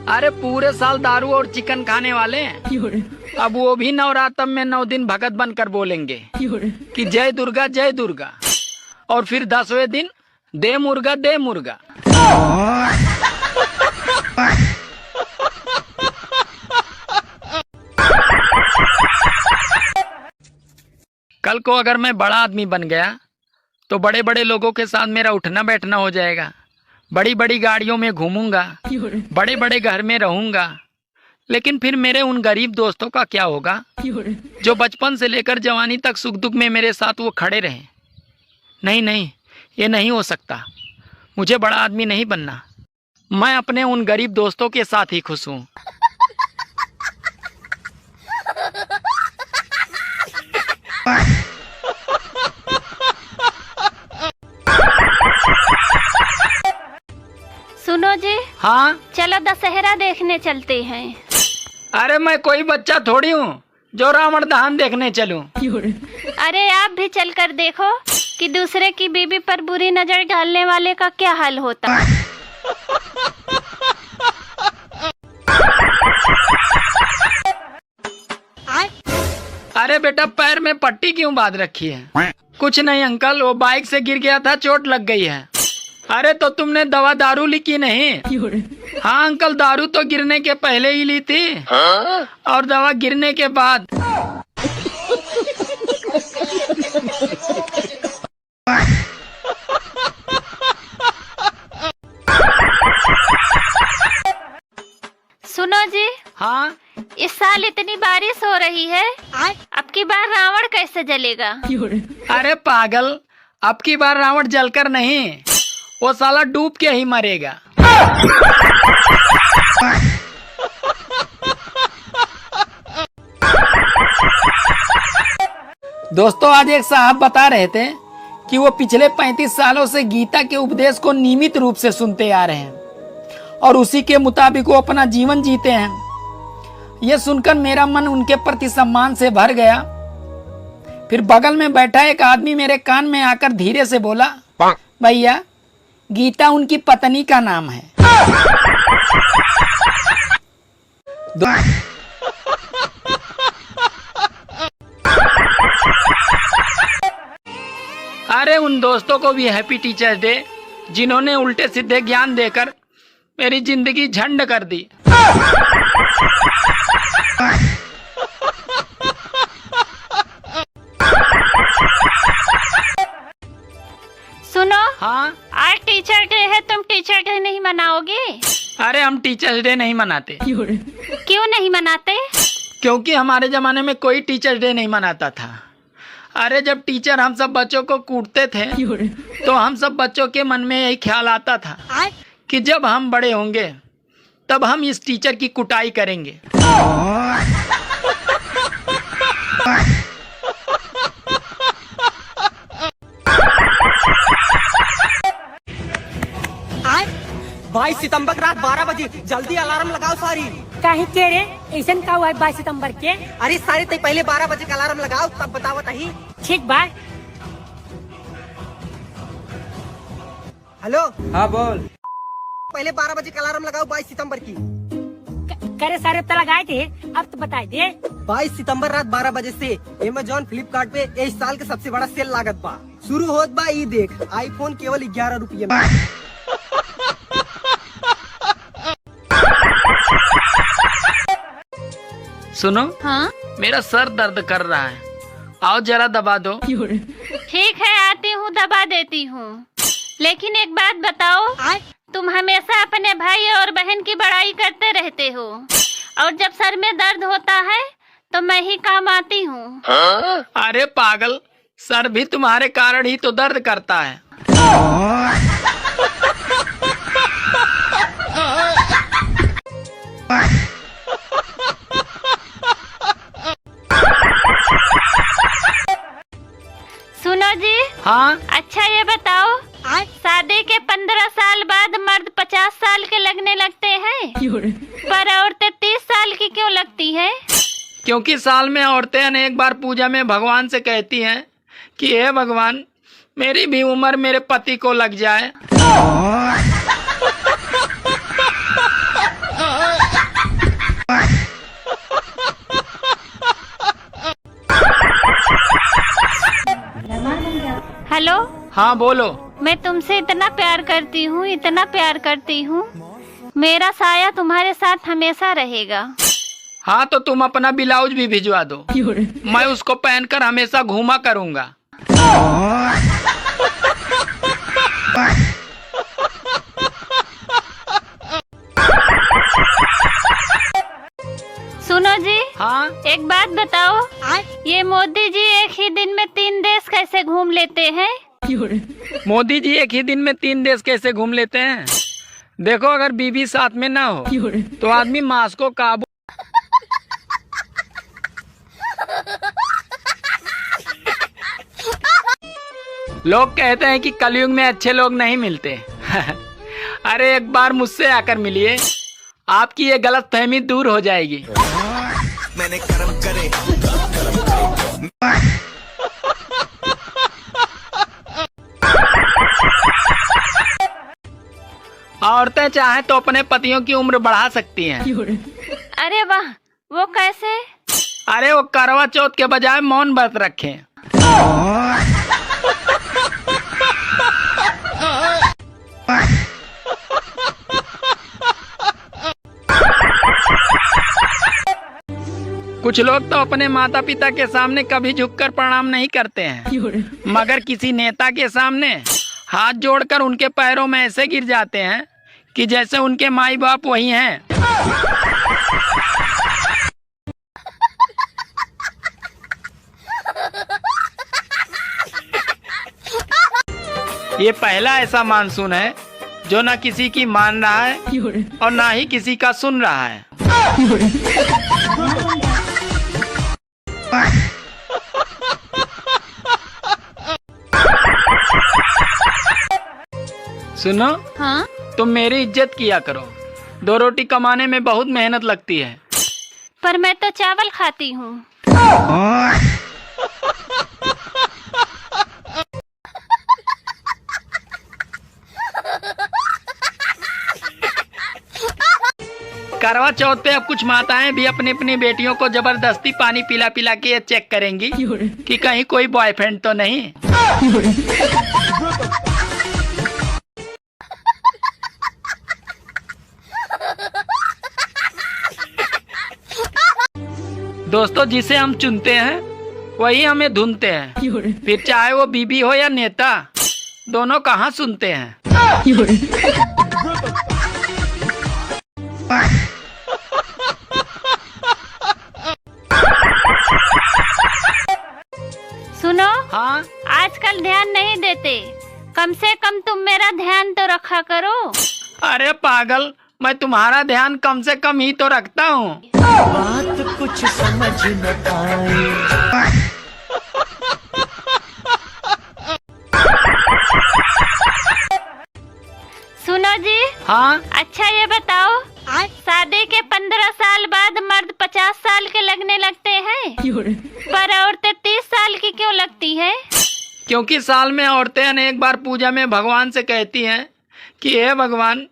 अरे पूरे साल दारू और चिकन खाने वाले हैं, अब वो भी नवरात्र में 9 दिन भगत बनकर बोलेंगे कि जय दुर्गा जय दुर्गा, और फिर 10वें दिन दे मुर्गा दे मुर्गा। कल को अगर मैं बड़ा आदमी बन गया तो बड़े बड़े लोगों के साथ मेरा उठना बैठना हो जाएगा, बड़ी बड़ी गाड़ियों में घूमूंगा, बड़े बड़े घर में रहूंगा। लेकिन फिर मेरे उन गरीब दोस्तों का क्या होगा जो बचपन से लेकर जवानी तक सुख दुख में मेरे साथ वो खड़े रहे। नहीं नहीं, ये नहीं हो सकता, मुझे बड़ा आदमी नहीं बनना। मैं अपने उन गरीब दोस्तों के साथ ही खुश हूँ। सुनो जी। हाँ चलो दशहरा देखने चलते हैं। अरे मैं कोई बच्चा थोड़ी हूँ जो रावण दहन देखने चलूं। अरे आप भी चलकर देखो कि दूसरे की बीबी पर बुरी नजर डालने वाले का क्या हाल होता। अरे बेटा पैर में पट्टी क्यों बांध रखी है? कुछ नहीं अंकल, वो बाइक से गिर गया था, चोट लग गई है। अरे तो तुमने दवा दारू ली की नहीं? हाँ अंकल, दारू तो गिरने के पहले ही ली थी और दवा गिरने के बाद। सुनो जी। हाँ इस साल इतनी बारिश हो रही है, अब की बार रावण कैसे जलेगा? अरे पागल, अब की बार रावण जलकर नहीं, वो साला डूब के ही मरेगा। दोस्तों आज एक साहब बता रहे थे कि वो पिछले 35 सालों से गीता के उपदेश को नियमित रूप से सुनते आ रहे हैं और उसी के मुताबिक वो अपना जीवन जीते हैं। ये सुनकर मेरा मन उनके प्रति सम्मान से भर गया। फिर बगल में बैठा एक आदमी मेरे कान में आकर धीरे से बोला, भैया गीता उनकी पत्नी का नाम है। अरे उन दोस्तों को भी हैप्पी टीचर्स डे जिन्होंने उल्टे सीधे ज्ञान देकर मेरी जिंदगी झंड कर दी। सुनो। हाँ आज टीचर डे है, तुम टीचर डे नहीं मनाओगे? अरे हम टीचर्स डे नहीं मनाते। क्यों नहीं मनाते? क्योंकि हमारे जमाने में कोई टीचर्स डे नहीं मनाता था। अरे जब टीचर हम सब बच्चों को कूटते थे तो हम सब बच्चों के मन में यही ख्याल आता था कि जब हम बड़े होंगे तब हम इस टीचर की कुटाई करेंगे। बाईस सितंबर रात 12 बजे जल्दी अलार्म लगाओ सारी। काहे के रे ऐसन का हुआ है 22 सितंबर के? अरे सारी तय पहले 12 बजे का अलार्म लगाओ तब बताओ तही। ठीक बा। हेलो हाँ बोल। पहले 12 बजे का अलार्म लगाओ 22 सितंबर की। करे सारे तो लगाए थे, अब तो बता दे। 22 सितंबर रात 12 बजे से अमेजॉन फ्लिपकार्ट पे इस साल के सबसे बड़ा सेल लागत बा शुरू होत बा। ई देख आईफोन केवल 11 रुपये में। सुनो। हाँ मेरा सर दर्द कर रहा है, आओ जरा दबा दो। ठीक है, आती हूँ, दबा देती हूँ। लेकिन एक बात बताओ, तुम हमेशा अपने भाई और बहन की बड़ाई करते रहते हो और जब सर में दर्द होता है तो मैं ही काम आती हूँ। अरे पागल, सर भी तुम्हारे कारण ही तो दर्द करता है। सुनो जी। हाँ अच्छा ये बताओ, शादी के 15 साल बाद मर्द 50 साल के लगने लगते हैं पर औरतें 30 साल की क्यों लगती हैं? क्योंकि साल में औरतें अनेक बार पूजा में भगवान से कहती हैं कि हे भगवान मेरी भी उम्र मेरे पति को लग जाए। हाँ बोलो। मैं तुमसे इतना प्यार करती हूँ, इतना प्यार करती हूँ, मेरा साया तुम्हारे साथ हमेशा रहेगा। हाँ तो तुम अपना ब्लाउज भी भिजवा दो, मैं उसको पहनकर हमेशा घूमा करूँगा। सुनो जी, हाँ एक बात बताओ, ये मोदी जी एक ही दिन में 3 देश कैसे घूम लेते हैं? मोदी जी एक ही दिन में 3 देश कैसे घूम लेते हैं? देखो, अगर बीवी साथ में ना हो तो आदमी मांस को काबू। लोग कहते हैं कि कलयुग में अच्छे लोग नहीं मिलते। अरे एक बार मुझसे आकर मिलिए, आपकी ये गलतफहमी दूर हो जाएगी। मैंने कर्म करे। औरतें चाहें तो अपने पतियों की उम्र बढ़ा सकती हैं। अरे वाह, वो कैसे? अरे वो करवा चौथ के बजाय मौन व्रत रखें। कुछ लोग तो अपने माता पिता के सामने कभी झुककर प्रणाम नहीं करते हैं, मगर किसी नेता के सामने हाथ जोड़कर उनके पैरों में ऐसे गिर जाते हैं कि जैसे उनके माई बाप वही हैं। ये पहला ऐसा मानसून है जो न किसी की मान रहा है और ना ही किसी का सुन रहा है। सुनो, हाँ? तुम मेरी इज्जत किया करो। 2 रोटी कमाने में बहुत मेहनत लगती है। पर मैं तो चावल खाती हूँ। करवा चौथ पे अब कुछ माताएं भी अपनी अपनी बेटियों को जबरदस्ती पानी पिला पिला के चेक करेंगी कि कहीं कोई बॉयफ्रेंड तो नहीं। दोस्तों, जिसे हम चुनते हैं वही हमें ढूंढते हैं, फिर चाहे वो बीबी हो या नेता, दोनों कहाँ सुनते हैं। सुनो, हाँ आजकल ध्यान नहीं देते, कम से कम तुम मेरा ध्यान तो रखा करो। अरे पागल, मैं तुम्हारा ध्यान कम से कम ही तो रखता हूँ। बात कुछ समझ न आए। सुनो जी, हाँ अच्छा ये बताओ, शादी के 15 साल बाद मर्द 50 साल के लगने लगते हैं, पर औरतें 30 साल की क्यों लगती है? क्योंकि साल में औरतें अनेक बार पूजा में भगवान से कहती हैं कि हे भगवान,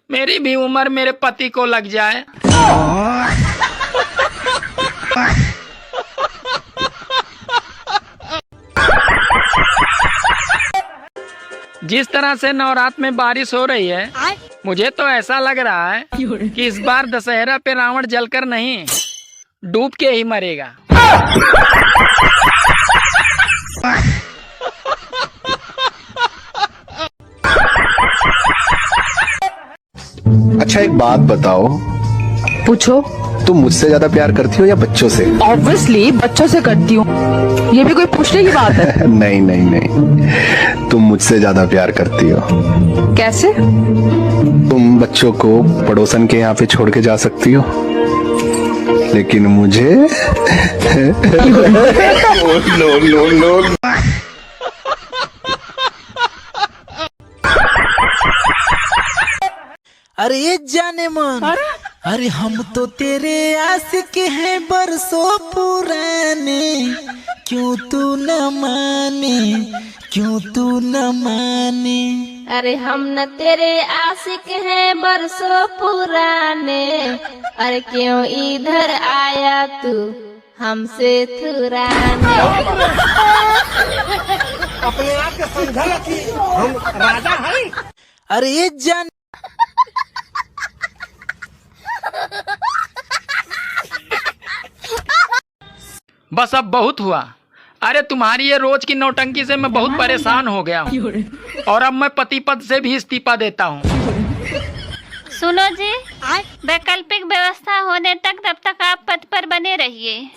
मेरी भी उम्र मेरे पति को लग जाए। जिस तरह से नवरात में बारिश हो रही है, मुझे तो ऐसा लग रहा है कि इस बार दशहरा पे रावण जलकर नहीं, डूब के ही मरेगा। अच्छा एक बात बताओ, पूछो। तुम मुझसे ज्यादा प्यार करती हो या बच्चों से? ऑब्वियसली बच्चों से करती हूँ, ये भी कोई पूछने की बात है? नहीं नहीं नहीं, तुम मुझसे ज्यादा प्यार करती हो। कैसे? तुम बच्चों को पड़ोसन के यहाँ पे छोड़ के जा सकती हो, लेकिन मुझे नो नो नो। अरे जाने मन, अरे हम तो तेरे आशिक हैं बरसों पुराने, क्यों तू न माने, क्यों तू न माने। अरे हम न तेरे आशिक हैं बरसों पुराने, अरे क्यों इधर आया तू हमसे थुराने। अपने आप के समझल कि हम राजा हैं। अरे जान बस अब बहुत हुआ। अरे तुम्हारी ये रोज की नौटंकी से मैं बहुत परेशान हो गया हूँ और अब मैं पति पद से भी इस्तीफा देता हूँ। सुनो जी, वैकल्पिक व्यवस्था होने तक तब तक आप पद पर बने रहिए।